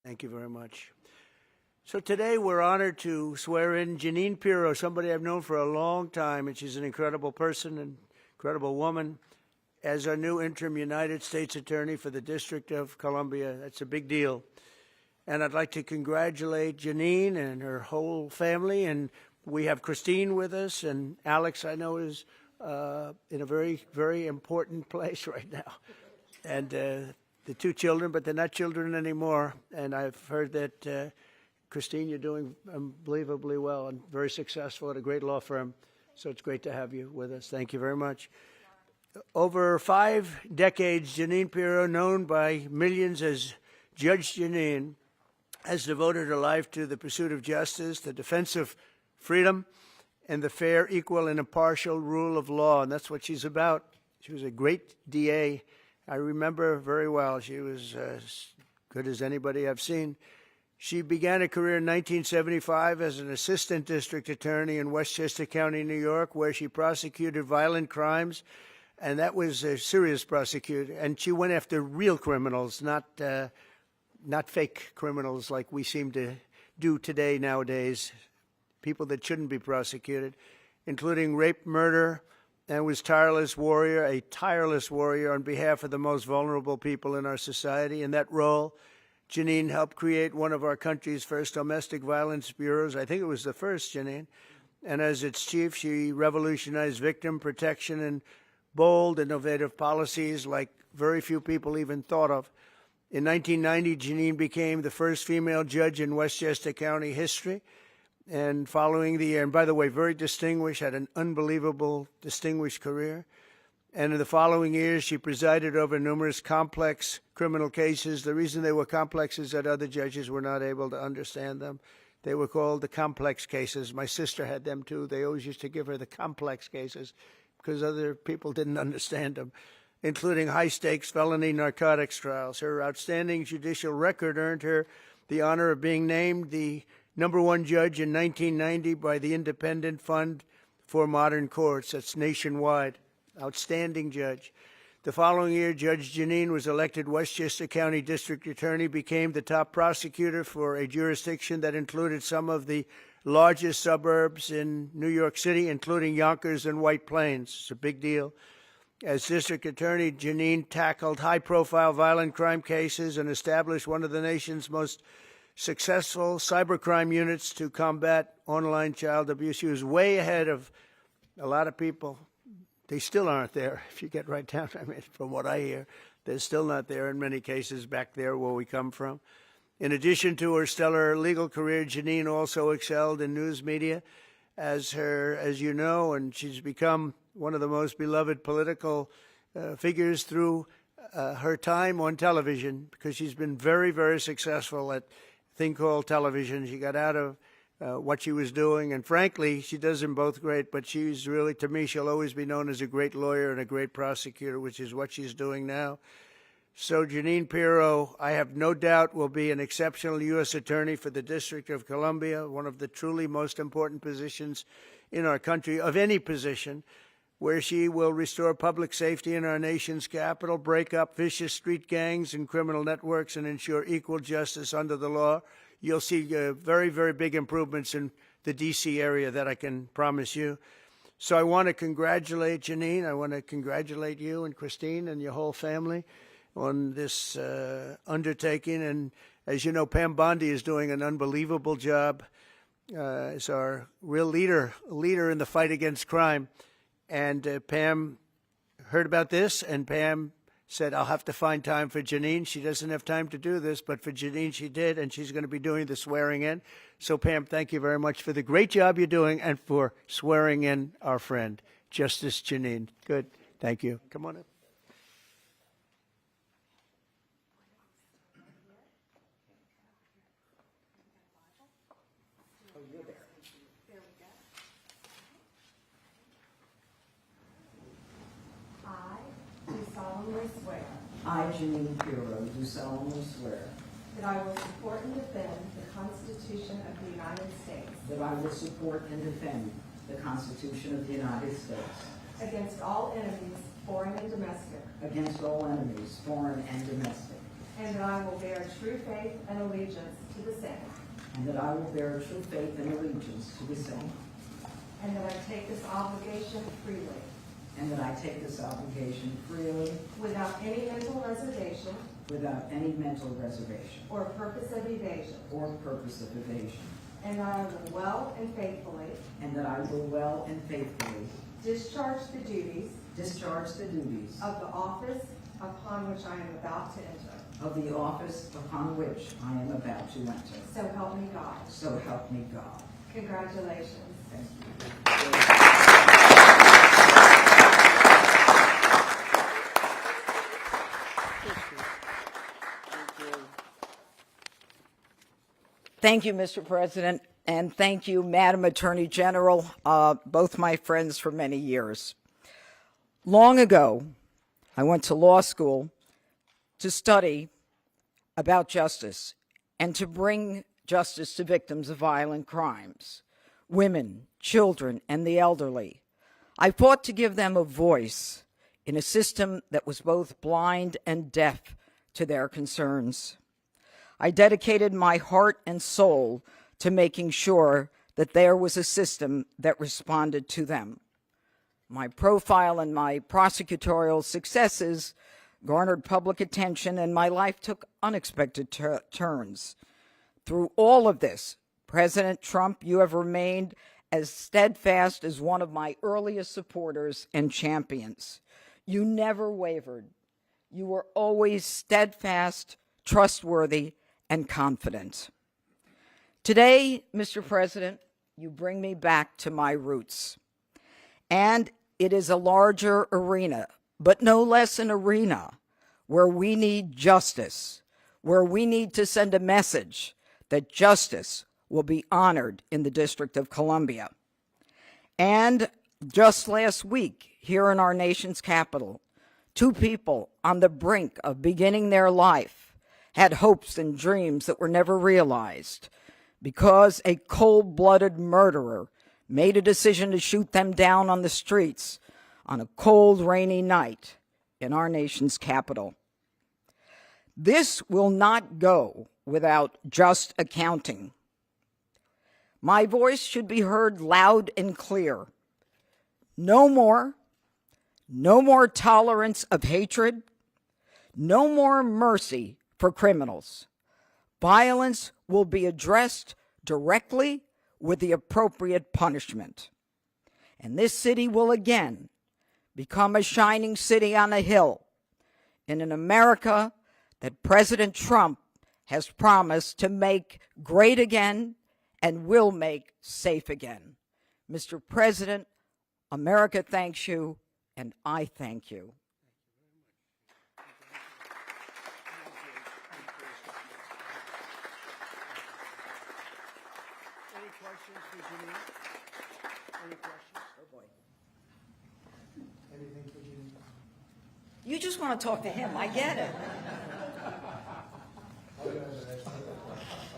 Thank you very much. So today we're honored to swear in Jeanine Pirro, somebody I've known for a long time, and she's an incredible person, an incredible woman, as our new interim United States Attorney for the District of Columbia. That's a big deal. And I'd like to congratulate Jeanine and her whole family. And we have Christine with us, and Alex, I know, is in a very, very important place right now. And the two children, but they're not children anymore. And I've heard that, Christine, you're doing unbelievably well and very successful at a great law firm. So it's great to have you with us. Thank you very much. Over 5 decades, Jeanine Pirro, known by millions as Judge Jeanine, has devoted her life to the pursuit of justice, the defense of freedom, and the fair, equal, and impartial rule of law. And that's what she's about. She was a great DA. I remember very well. She was as good as anybody I've seen. She began a career in 1975 as an assistant district attorney in Westchester County, New York, where she prosecuted violent crimes. And that was a serious prosecutor. And she went after real criminals, not fake criminals like we seem to do today nowadays, people that shouldn't be prosecuted, including rape, murder, and was a tireless warrior on behalf of the most vulnerable people in our society. In that role, Jeanine helped create one of our country's first domestic violence bureaus. I think it was the first, Jeanine. And as its chief, she revolutionized victim protection and bold, innovative policies like very few people even thought of. In 1990, Jeanine became the first female judge in Westchester County history. And following the year, and by the way, very distinguished, had an unbelievable, distinguished career. And in the following years, she presided over numerous complex criminal cases. The reason they were complex is that other judges were not able to understand them. They were called the complex cases. My sister had them too. They always used to give her the complex cases because other people didn't understand them, including high-stakes felony narcotics trials. Her outstanding judicial record earned her the honor of being named the #1 judge in 1990 by the Independent Fund for Modern Courts. That's nationwide. Outstanding judge. The following year, Judge Jeanine was elected Westchester County District Attorney, became the top prosecutor for a jurisdiction that included some of the largest suburbs in New York City, including Yonkers and White Plains. It's a big deal. As district attorney, Jeanine tackled high-profile violent crime cases and established one of the nation's most successful cybercrime units to combat online child abuse. She was way ahead of a lot of people. They still aren't there, if you get right down. I mean, from what I hear, they're still not there in many cases back there where we come from. In addition to her stellar legal career, Jeanine also excelled in news media as you know, and she's become one of the most beloved political figures through her time on television, because she's been very, very successful at a thing called television. She got out of what she was doing, and frankly, she does them both great, but she's really, to me, she'll always be known as a great lawyer and a great prosecutor, which is what she's doing now. So Jeanine Pirro, I have no doubt, will be an exceptional U.S. attorney for the District of Columbia, one of the truly most important positions in our country, of any position, where she will restore public safety in our nation's capital, break up vicious street gangs and criminal networks, and ensure equal justice under the law. You'll see very, very big improvements in the D.C. area, that I can promise you. So I want to congratulate Jeanine. I want to congratulate you and Christine and your whole family on this undertaking. And as you know, Pam Bondi is doing an unbelievable job as our real leader in the fight against crime. And Pam heard about this, and Pam said, I'll have to find time for Jeanine. She doesn't have time to do this, but for Jeanine she did, and she's going to be doing the swearing in. So Pam, thank you very much for the great job you're doing and for swearing in our friend, Justice Jeanine. Good. Thank you. Come on up. I, Jeanine Pirro, do solemnly swear that I will support and defend the Constitution of the United States that I will support and defend the Constitution of the United States against all enemies, foreign and domestic, against all enemies, foreign and domestic, and that I will bear true faith and allegiance to the same, and that I will bear true faith and allegiance to the same, and that I take this obligation freely, and that I take this obligation freely without any mental reservation without any mental reservation or purpose of evasion, or purpose of evasion, and that I will well and faithfully and that I will well and faithfully discharge the duties discharge the duties of the office upon which I am about to enter. of the office upon which I am about to enter. So help me God. So help me God. Congratulations. Thank you. Thank you, Mr. President, and thank you, Madam Attorney General, both my friends for many years. Long ago, I went to law school to study about justice and to bring justice to victims of violent crimes, women, children, and the elderly. I fought to give them a voice in a system that was both blind and deaf to their concerns. I dedicated my heart and soul to making sure that there was a system that responded to them. My profile and my prosecutorial successes garnered public attention, and my life took unexpected turns. Through all of this, President Trump, you have remained as steadfast as one of my earliest supporters and champions. You never wavered. You were always steadfast, trustworthy, and confident. Today, Mr. President, you bring me back to my roots. And it is a larger arena, but no less an arena where we need justice, where we need to send a message that justice will be honored in the District of Columbia. And just last week, here in our nation's capital, two people on the brink of beginning their life had hopes and dreams that were never realized because a cold-blooded murderer made a decision to shoot them down on the streets on a cold, rainy night in our nation's capital. This will not go without just accounting. My voice should be heard loud and clear. No more tolerance of hatred, no more mercy for criminals. Violence will be addressed directly with the appropriate punishment. And this city will again become a shining city on a hill in an America that President Trump has promised to make great again and will make safe again. Mr. President, America thanks you, and I thank you. Any questions for Jeanine? Any questions? Oh, boy. Anything for Jeanine? You just want to talk to him. I get it.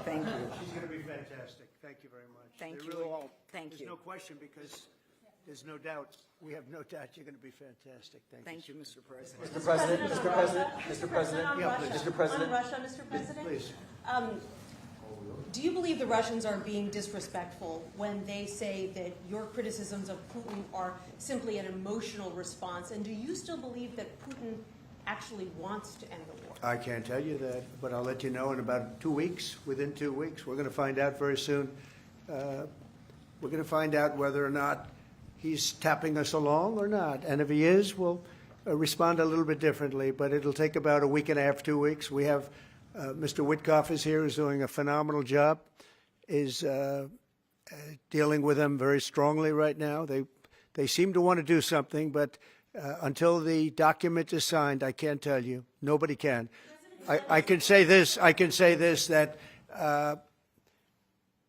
Thank you. She's going to be fantastic. Thank you very much. Thank They you really- all. Thank There's you. no question because there's no doubt. We have no doubt you're going to be fantastic. Thank you, Mr. President. Mr. President, Mr. President, Mr. President, Yeah, please. Mr. President. On Russia, Mr. President? Please. Do you believe the Russians are being disrespectful when they say that your criticisms of Putin are simply an emotional response? And do you still believe that Putin actually wants to end the war? I can't tell you that, but I'll let you know in about 2 weeks. Within 2 weeks, we're going to find out very soon. We're going to find out whether or not he's tapping us along or not. And if he is, we'll respond a little bit differently. But it'll take about a week and a half, 2 weeks. We have Mr. Witkoff is here, who's doing a phenomenal job, is dealing with them very strongly right now. They seem to want to do something, but until the document is signed, I can't tell you. Nobody can. I can say this. I can say this, that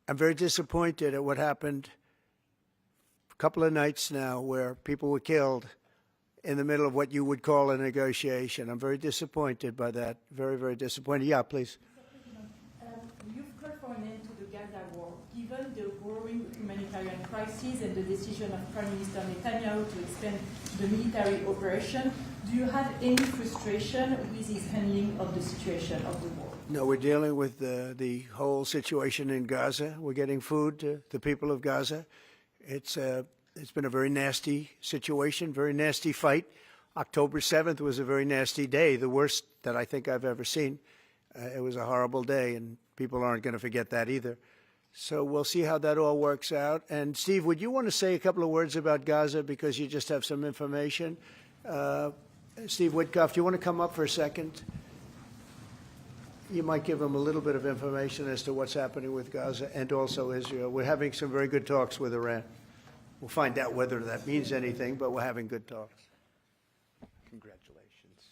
I'm very disappointed at what happened a couple of nights now where people were killed in the middle of what you would call a negotiation. I'm very disappointed by that. Very, very disappointed. Yeah, please. You've called for an end to the Gaza war, given Given the growing humanitarian crisis and the decision of Prime Minister Netanyahu to expand the military operation, do you have any frustration with his handling of the situation of the war? No, we're dealing with the whole situation in Gaza. We're getting food to the people of Gaza. It's been a very nasty situation, very nasty fight. October 7th was a very nasty day, the worst that I think I've ever seen. It was a horrible day, and people aren't going to forget that either. So we'll see how that all works out. And Steve, would you want to say a couple of words about Gaza because you just have some information? Steve Witkoff, do you want to come up for a second? You might give them a little bit of information as to what's happening with Gaza and also Israel. We're having some very good talks with Iran. We'll find out whether that means anything, but we're having good talks. Congratulations.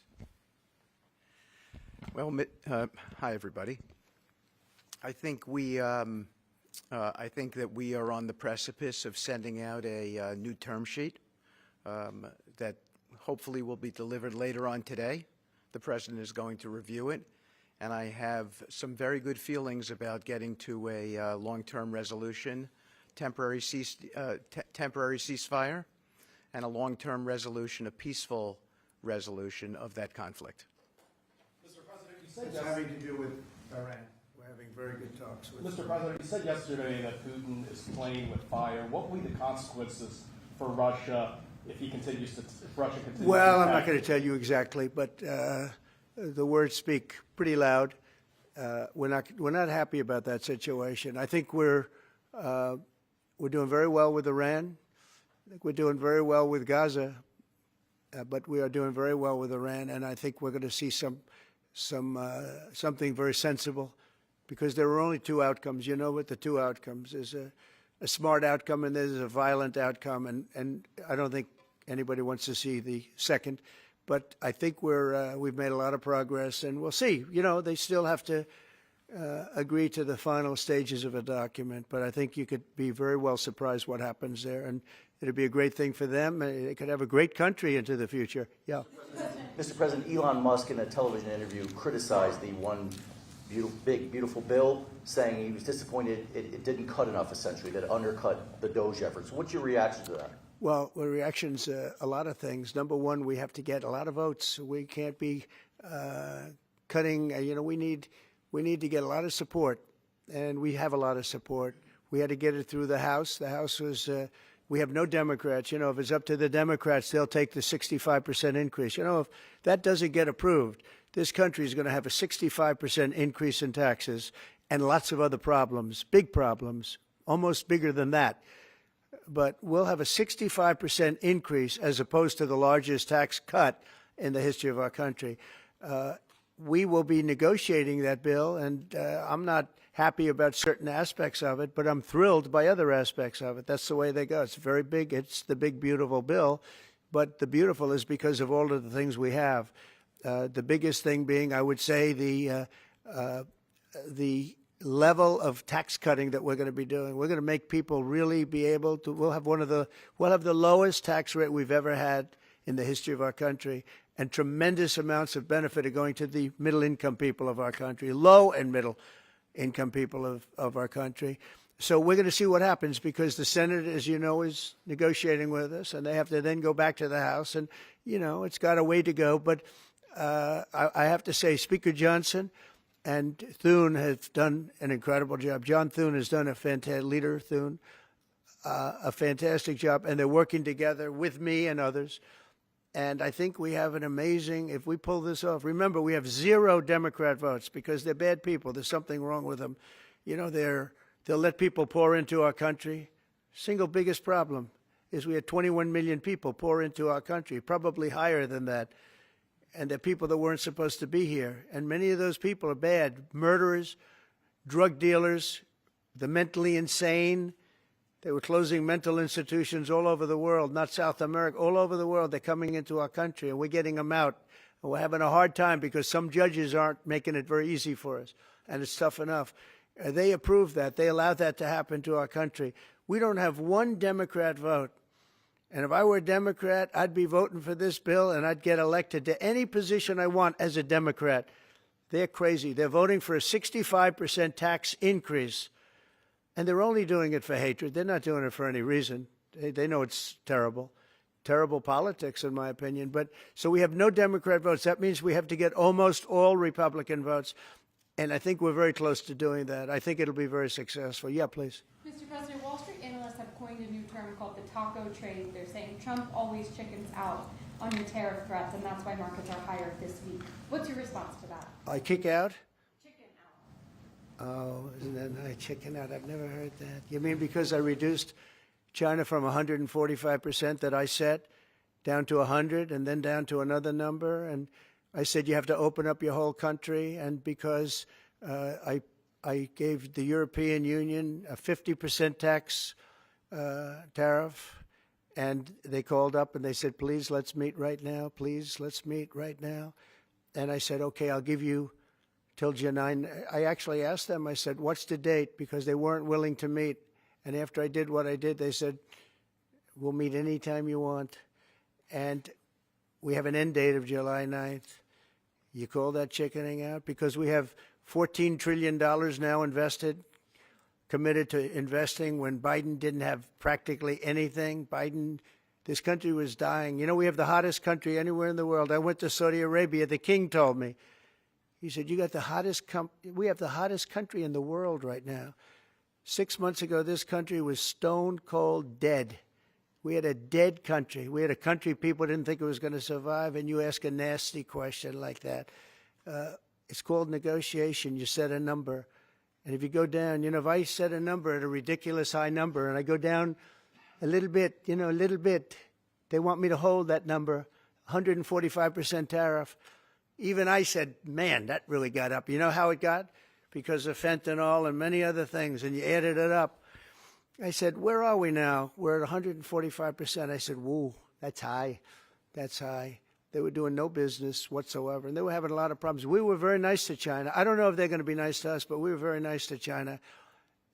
Well, hi everybody. I think that we are on the precipice of sending out a new term sheet that hopefully will be delivered later on today. The President is going to review it, and I have some very good feelings about getting to a long-term resolution, temporary ceasefire, and a long-term resolution, a peaceful resolution of that conflict. Mr. President, you said It's having to do with Iran. We're having very good talks with Mr. President, you said yesterday that Putin is playing with fire. What will be the consequences for Russia if Russia continues to Well, I'm attack? not going to tell you exactly, but the words speak pretty loud. We're not happy about that situation. I think we're doing very well with Iran. I think we're doing very well with Gaza, but we are doing very well with Iran, and I think we're going to see something very sensible, because there are only two outcomes. You know what the two outcomes is: a smart outcome and there's a violent outcome, and I don't think anybody wants to see the second. But I think we've made a lot of progress, and we'll see. You know, they still have to agree to the final stages of a document, but I think you could be very well surprised what happens there, and it'd be a great thing for them. They could have a great country into the future. Yeah. Mr. President, Elon Musk in a television interview criticized the one big, beautiful bill, saying he was disappointed it didn't cut enough, essentially, that it undercut the DOGE efforts. What's your reaction to that? Well, the reaction's a lot of things. Number one, we have to get a lot of votes. We can't be cutting. We need to get a lot of support, and we have a lot of support. We had to get it through the House. The House was. We have no Democrats. You know, if it's up to the Democrats, they'll take the 65% increase. You know, if that doesn't get approved, this country is going to have a 65% increase in taxes and lots of other problems, big problems, almost bigger than that. But we'll have a 65% increase as opposed to the largest tax cut in the history of our country. We will be negotiating that bill, and I'm not happy about certain aspects of it, but I'm thrilled by other aspects of it. That's the way they go. It's very big. It's the big, beautiful bill, but the beautiful is because of all of the things we have. The biggest thing being, I would say, the level of tax cutting that we're going to be doing. We're going to make people really be able to. We'll have the lowest tax rate we've ever had in the history of our country, and tremendous amounts of benefit are going to the middle-income people of our country, low and middle-income people of our country. So we're going to see what happens, because the Senate, as you know, is negotiating with us, and they have to then go back to the House, and, you know, it's got a way to go. But I have to say, Speaker Johnson and Thune have done an incredible job. John Thune has done a fantastic job, and they're working together with me and others. And I think we have an amazing, if we pull this off, remember, we have 0 Democrat votes because they're bad people. There's something wrong with them. You know, they'll let people pour into our country. Single biggest problem is we had 21 million people pour into our country, probably higher than that. And they're people that weren't supposed to be here. And many of those people are bad. Murderers, drug dealers, the mentally insane. They were closing mental institutions all over the world, not South America, all over the world. They're coming into our country, and we're getting them out. And we're having a hard time because some judges aren't making it very easy for us, and it's tough enough. They approved that. They allowed that to happen to our country. We don't have one Democrat vote. And if I were a Democrat, I'd be voting for this bill, and I'd get elected to any position I want as a Democrat. They're crazy. They're voting for a 65% tax increase And they're only doing it for hatred. They're not doing it for any reason. They know it's terrible. Terrible politics, in my opinion. But so we have no Democrat votes. That means we have to get almost all Republican votes. And I think we're very close to doing that. I think it'll be very successful. Yeah, please. Mr. President, Wall Street analysts have coined a new term called the taco trade. They're saying Trump always chickens out on your tariff threats, and that's why markets are higher this week. What's your response to that? I kick out? Chicken out. Oh, isn't that nice? Chicken out. I've never heard that. You mean because I reduced China from 145% that I set down to 100 and then down to another number? And I said you have to open up your whole country. And because I gave the European Union a 50% tax tariff, and they called up and they said, please, let's meet right now. Please, let's meet right now. And I said, okay, I'll give you till Jeanine. I actually asked them, I said, what's the date? Because they weren't willing to meet. And after I did what I did, they said, we'll meet anytime you want. And we have an end date of July 9th. You call that chickening out? Because we have $14 trillion now invested, committed to investing when Biden didn't have practically anything. This country was dying. You know, we have the hottest country anywhere in the world. I went to Saudi Arabia. The king told me. He said, you got the hottest we have the hottest country in the world right now. 6 months ago, this country was stone cold dead. We had a dead country. We had a country people didn't think it was going to survive, and you ask a nasty question like that. It's called negotiation. You set a number. And if you go down, you know, if I set a number at a ridiculous high number and I go down a little bit, you know, a little bit, they want me to hold that number, 145% tariff. Even I said, man, that really got up. You know how it got? Because of fentanyl and many other things, and you added it up. I said, where are we now? We're at 145%. I said, whoa, that's high. That's high. They were doing no business whatsoever, and they were having a lot of problems. We were very nice to China. I don't know if they're going to be nice to us, but we were very nice to China.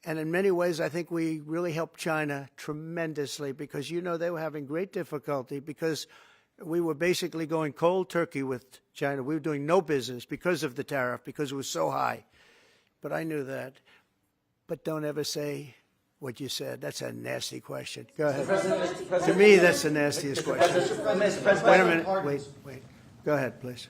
And in many ways, I think we really helped China tremendously because, you know, they were having great difficulty because we were basically going cold turkey with China. We were doing no business because of the tariff, because it was so high. But I knew that. But don't ever say what you said. That's a nasty question. Go ahead. To me, that's the nastiest question. Wait a minute. Wait. Go ahead, please.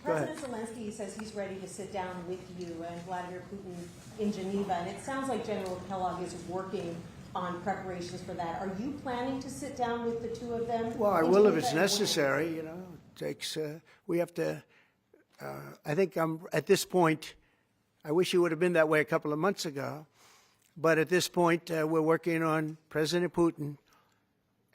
Go ahead. President Zelensky says he's ready to sit down with you and Vladimir Putin in Geneva, and it sounds like General Kellogg is working on preparations for that. Are you planning to sit down with the two of them? Well, I will if it's necessary. You know, it takes. We have to. I think I'm at this point. I wish it would have been that way a couple of months ago. But at this point, we're working on President Putin,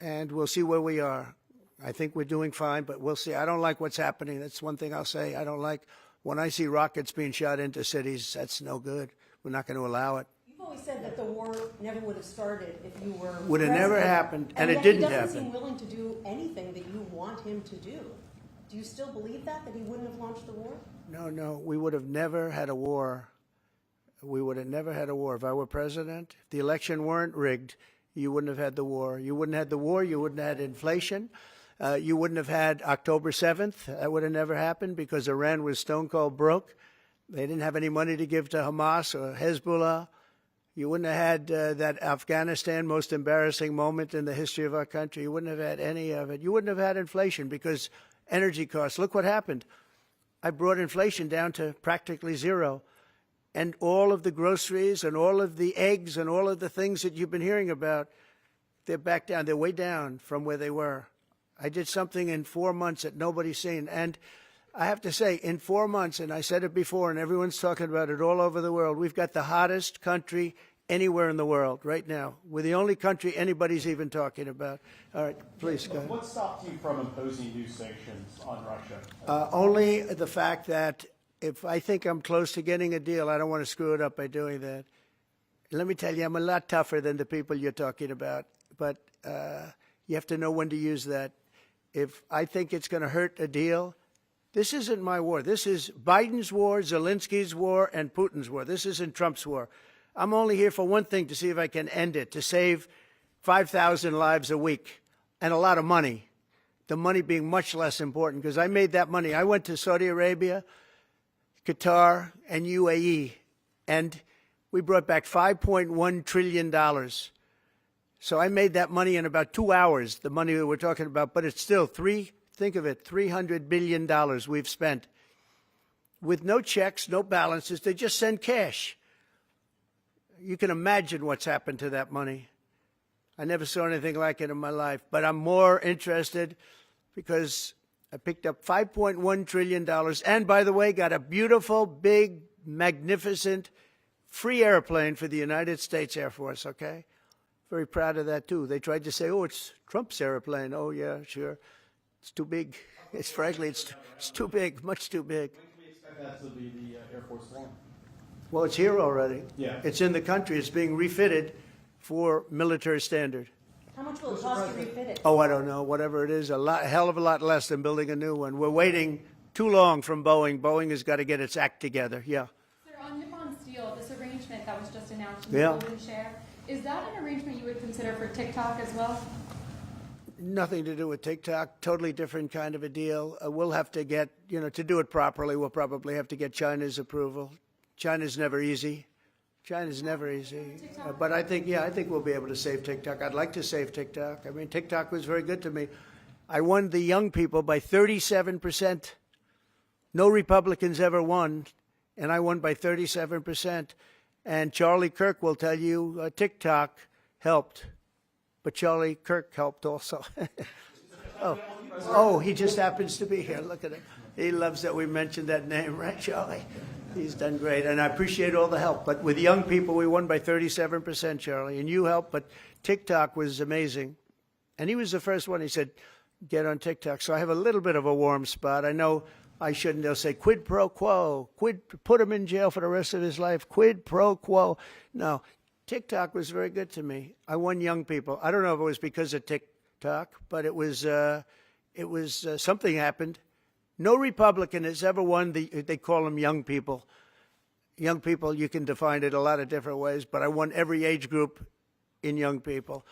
and we'll see where we are. I think we're doing fine, but we'll see. I don't like what's happening. That's one thing I'll say. I don't like when I see rockets being shot into cities. That's no good. We're not going to allow it. You've always said that the war never would have started if you were Would have never happened, and it yet didn't he doesn't happen. seem willing to do anything that you want him to do. Do you still believe that he wouldn't have launched the war? No. We would have never had a war. We would have never had a war. If I were president, if the election weren't rigged, you wouldn't have had the war. You wouldn't have had the war. You wouldn't have had inflation. You wouldn't have had October 7th. That would have never happened because Iran was stone cold broke. They didn't have any money to give to Hamas or Hezbollah. You wouldn't have had that Afghanistan most embarrassing moment in the history of our country. You wouldn't have had any of it. You wouldn't have had inflation because energy costs. Look what happened. I brought inflation down to practically zero. And all of the groceries and all of the eggs and all of the things that you've been hearing about, they're back down. They're way down from where they were. I did something in 4 months that nobody's seen. And I have to say, in 4 months, and I said it before, and everyone's talking about it all over the world, we've got the hottest country anywhere in the world right now. We're the only country anybody's even talking about. All right, please go ahead. What stopped you from imposing new sanctions on Russia? Only the fact that if I think I'm close to getting a deal, I don't want to screw it up by doing that. Let me tell you, I'm a lot tougher than the people you're talking about, but you have to know when to use that. If I think it's going to hurt a deal, this isn't my war. This is Biden's war, Zelensky's war, and Putin's war. This isn't Trump's war. I'm only here for one thing, to see if I can end it, to save 5,000 lives a week and a lot of money, the money being much less important because I made that money. I went to Saudi Arabia, Qatar, and UAE, and We brought back $5.1 trillion. So I made that money in about 2 hours, the money that we're talking about, but it's still think of it, $300 billion we've spent with no checks, no balances. They just send cash. You can imagine what's happened to that money. I never saw anything like it in my life, but I'm more interested because I picked up $5.1 trillion and, by the way, got a beautiful, big, magnificent, free airplane for the United States Air Force, okay? Very proud of that, too. They tried to say, oh, it's Trump's airplane. Oh, yeah, sure. It's too big. Frankly, it's too big, much too big. When can we expect that to be the Air Force One? Well, it's here already. Yeah. It's in the country. It's being refitted for military standard. How much will it cost to refit it? Oh, I don't know. Whatever it is, a hell of a lot less than building a new one. We're waiting too long from Boeing. Boeing has got to get its act together. Yeah. Sir, on Nippon Steel, this arrangement that was just announced in Yeah. the golden share, is that an arrangement you would consider for TikTok as well? Nothing to do with TikTok. Totally different kind of a deal. We'll have to get, to do it properly, we'll probably have to get China's approval. China's never easy. China's never easy. But I think we'll be able to save TikTok. I'd like to save TikTok. I mean, TikTok was very good to me. I won the young people by 37%. No Republicans ever won, and I won by 37%. And Charlie Kirk will tell you TikTok helped, but Charlie Kirk helped also. Oh, he just happens to be here. Look at him. He loves that we mentioned that name, right, Charlie? He's done great, and I appreciate all the help. But with young people, we won by 37%, Charlie, and you helped. But TikTok was amazing, and he was the first one. He said, "Get on TikTok." So I have a little bit of a warm spot. I know I shouldn't. They'll say quid pro quo, put him in jail for the rest of his life. Quid pro quo. No, TikTok was very good to me. I won young people. I don't know if it was because of TikTok, but it was something happened. No Republican has ever won they call them young people. Young people, you can define it a lot of different ways, but I won every age group in young people.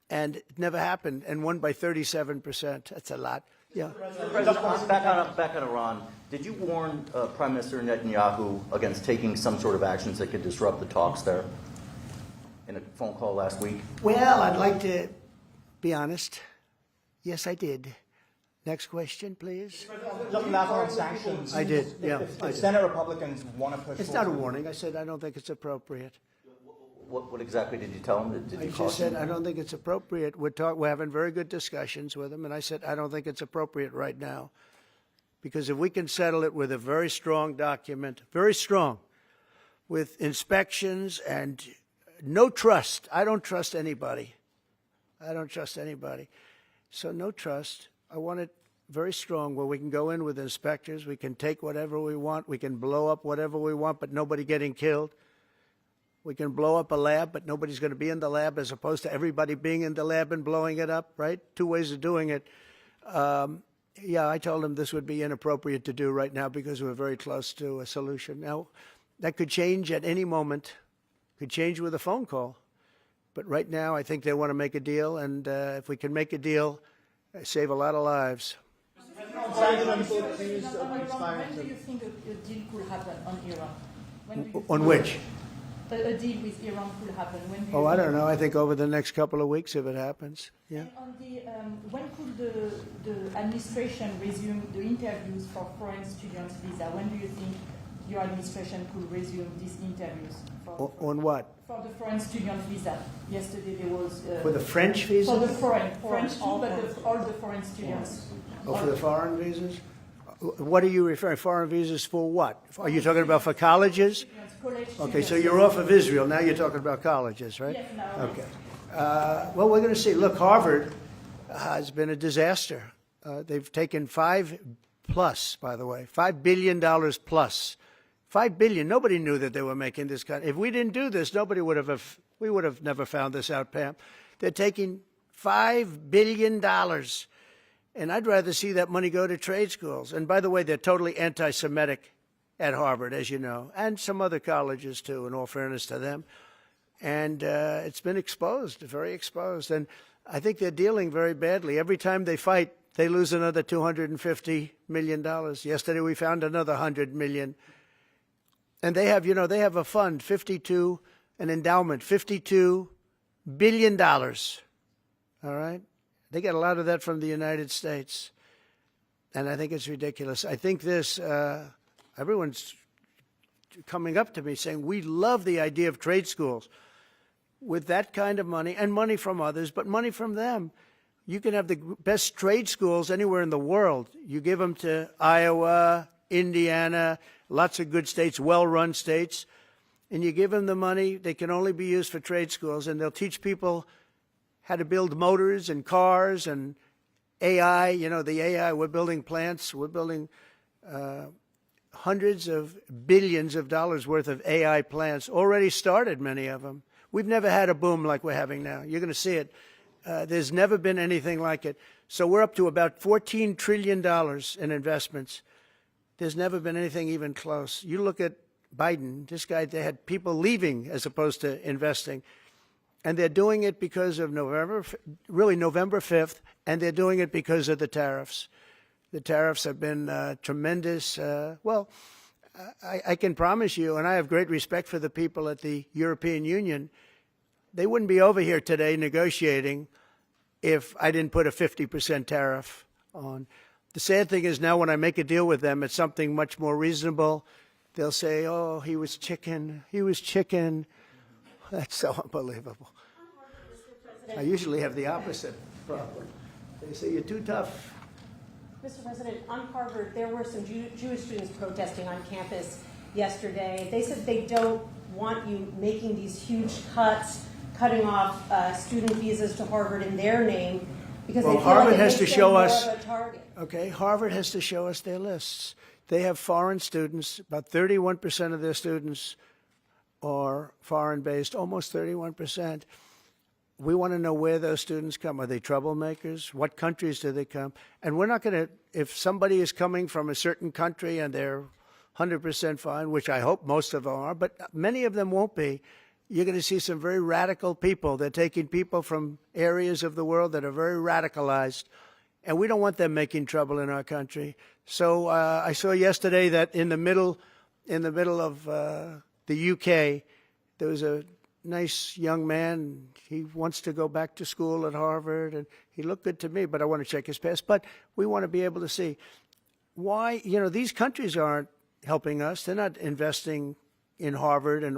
And it never happened, and won by 37%. That's a lot. Yeah. President, back on Iran, did you warn Prime Minister Netanyahu against taking some sort of actions that could disrupt the talks there in a phone call last week? Well, I'd like to be honest. Yes, I did. Next question, please. Just last on sanctions. I did, yeah. If Senate Republicans want to push It's not a warning. I said I don't think it's appropriate. What exactly did you tell him? Did you I just said I don't think it's appropriate. We're having very good discussions with him, and I said I don't think it's appropriate right now. Because if we can settle it with a very strong document, very strong, with inspections and no trust. I don't trust anybody. I don't trust anybody. So no trust. I want it very strong where we can go in with inspectors. We can take whatever we want. We can blow up whatever we want, but nobody getting killed. We can blow up a lab, but nobody's going to be in the lab, as opposed to everybody being in the lab and blowing it up, right? Two ways of doing it. Yeah, I told him this would be inappropriate to do right now because we're very close to a solution. Now, that could change at any moment. Could change with a phone call. But right now, I think they want to make a deal, and if we can make a deal, save a lot of lives. When do you think a deal could happen on Iran? On which? A deal with Iran could happen. When do you I don't know. I think over the next couple of weeks, if it happens. Yeah. And on the, when could the administration resume the interviews for foreign students' visa? When do you think your administration could resume these interviews? On what? For the foreign student visa. Yesterday there was... For the French visas? For the French too, but all the foreign students. Oh, for the foreign visas? What are you referring? Foreign visas for what? Are you talking about for colleges? Okay, so you're off of Israel. Now you're talking about colleges, right? Yes, now. Okay. Well, we're going to see. Look, Harvard has been a disaster. They've taken $5 billion plus. $5 billion. Nobody knew that they were making this kind. If we didn't do this, we would have never found this out, Pam. They're taking $5 billion. And I'd rather see that money go to trade schools. And by the way, they're totally anti-Semitic at Harvard, as you know, and some other colleges too, in all fairness to them. And it's been exposed, very exposed. And I think they're dealing very badly. Every time they fight, they lose another $250 million. Yesterday we found another $100 million. And they have, they have a fund, an endowment, $52 billion. All right? They get a lot of that from the United States. And I think it's ridiculous. I think everyone's coming up to me saying, we love the idea of trade schools. With that kind of money, and money from others, but money from them, you can have the best trade schools anywhere in the world. You give them to Iowa, Indiana, lots of good states, well-run states, and you give them the money. They can only be used for trade schools, and they'll teach people how to build motors and cars and AI. The AI, we're building plants. We're building hundreds of billions of dollars worth of AI plants. Already started, many of them. We've never had a boom like we're having now. You're going to see it. There's never been anything like it. So we're up to about $14 trillion in investments. There's never been anything even close. You look at Biden, this guy, they had people leaving as opposed to investing. And they're doing it because of November 5th, and they're doing it because of the tariffs. The tariffs have been tremendous. I can promise you, and I have great respect for the people at the European Union, they wouldn't be over here today negotiating if I didn't put a 50% tariff on. The sad thing is now when I make a deal with them, it's something much more reasonable. They'll say, oh, he was chicken. That's so unbelievable. I usually have the opposite problem. They say, you're too tough. Mr. President, on Harvard, there were some Jewish students protesting on campus yesterday. They said they don't want you making these huge cuts, cutting off student visas to Harvard in their name, because they feel Harvard like it has makes to them show more us. of a target. Okay, Harvard has to show us their lists. They have foreign students. About 31% of their students are foreign-based, almost 31%. We want to know where those students come. Are they troublemakers? What countries do they come? And we're not going to, if somebody is coming from a certain country and they're 100% fine, which I hope most of them are, but many of them won't be, you're going to see some very radical people. They're taking people from areas of the world that are very radicalized, and we don't want them making trouble in our country. So I saw yesterday that in the middle of the UK, there was a nice young man. He wants to go back to school at Harvard, and he looked good to me, but I want to check his past. But we want to be able to see why, these countries aren't helping us. They're not investing in Harvard and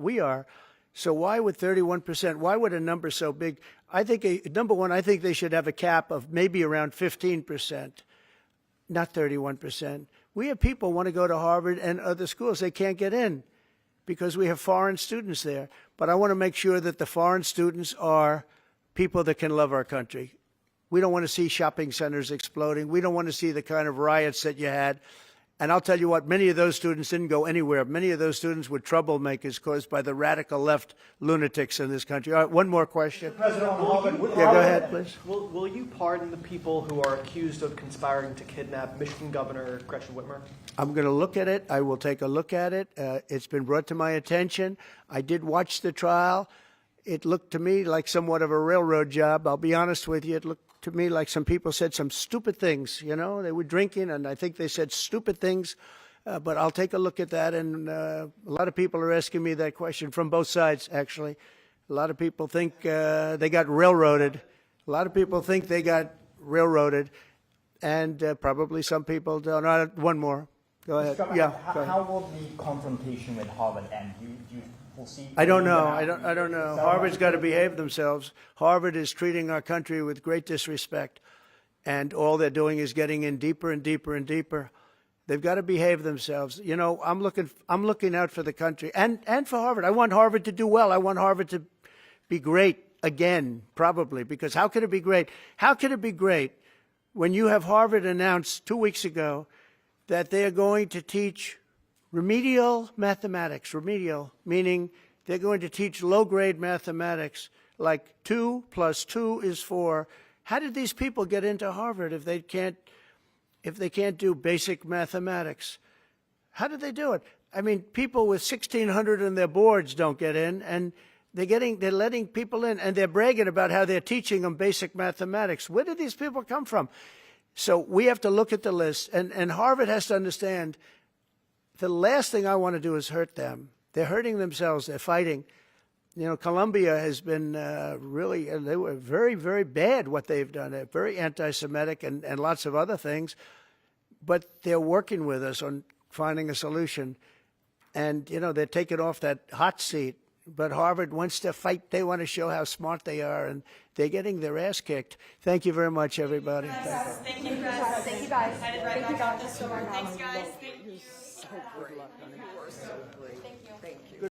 we are. So why would 31%, why would a number so big? I think, number one, I think they should have a cap of maybe around 15%, not 31%. We have people who want to go to Harvard and other schools. They can't get in because we have foreign students there. But I want to make sure that the foreign students are people that can love our country. We don't want to see shopping centers exploding. We don't want to see the kind of riots that you had. And I'll tell you what, many of those students didn't go anywhere. Many of those students were troublemakers caused by the radical left lunatics in this country. All right, one more question. President, Yeah, go ahead, please. Will you pardon the people who are accused of conspiring to kidnap Michigan Governor Gretchen Whitmer? I'm going to look at it. I will take a look at it. It's been brought to my attention. I did watch the trial. It looked to me like somewhat of a railroad job. I'll be honest with you. It looked to me like some people said some stupid things. They were drinking, and I think they said stupid things. But I'll take a look at that. And a lot of people are asking me that question from both sides, actually. A lot of people think they got railroaded. And probably some people don't. One more. Go ahead. Yeah. Go ahead. How will the confrontation with Harvard end? You will see. I don't know. I don't know. Harvard's got to behave themselves. Harvard is treating our country with great disrespect, and all they're doing is getting in deeper and deeper and deeper. They've got to behave themselves. I'm looking out for the country and for Harvard. I want Harvard to do well. I want Harvard to be great again, probably, because how could it be great? How could it be great when you have Harvard announced 2 weeks ago that they are going to teach remedial mathematics, remedial, meaning they're going to teach low-grade mathematics, like 2 + 2 is 4. How did these people get into Harvard if they can't do basic mathematics? How did they do it? I mean, people with 1,600 on their boards don't get in, and they're letting people in, and they're bragging about how they're teaching them basic mathematics. Where did these people come from? So we have to look at the list, and Harvard has to understand the last thing I want to do is hurt them. They're hurting themselves. They're fighting. You know, Colombia has been really, they were very, very bad what they've done. They're very anti-Semitic and lots of other things. But they're working with us on finding a solution. And, you know, they're taking off that hot seat. But Harvard wants to fight. They want to show how smart they are. And they're getting their ass kicked. Thank you very much, everybody. Thank you guys. Thank you guys. Headed right back out this door. Thanks, guys. Good luck on it. You are so great. Thank you.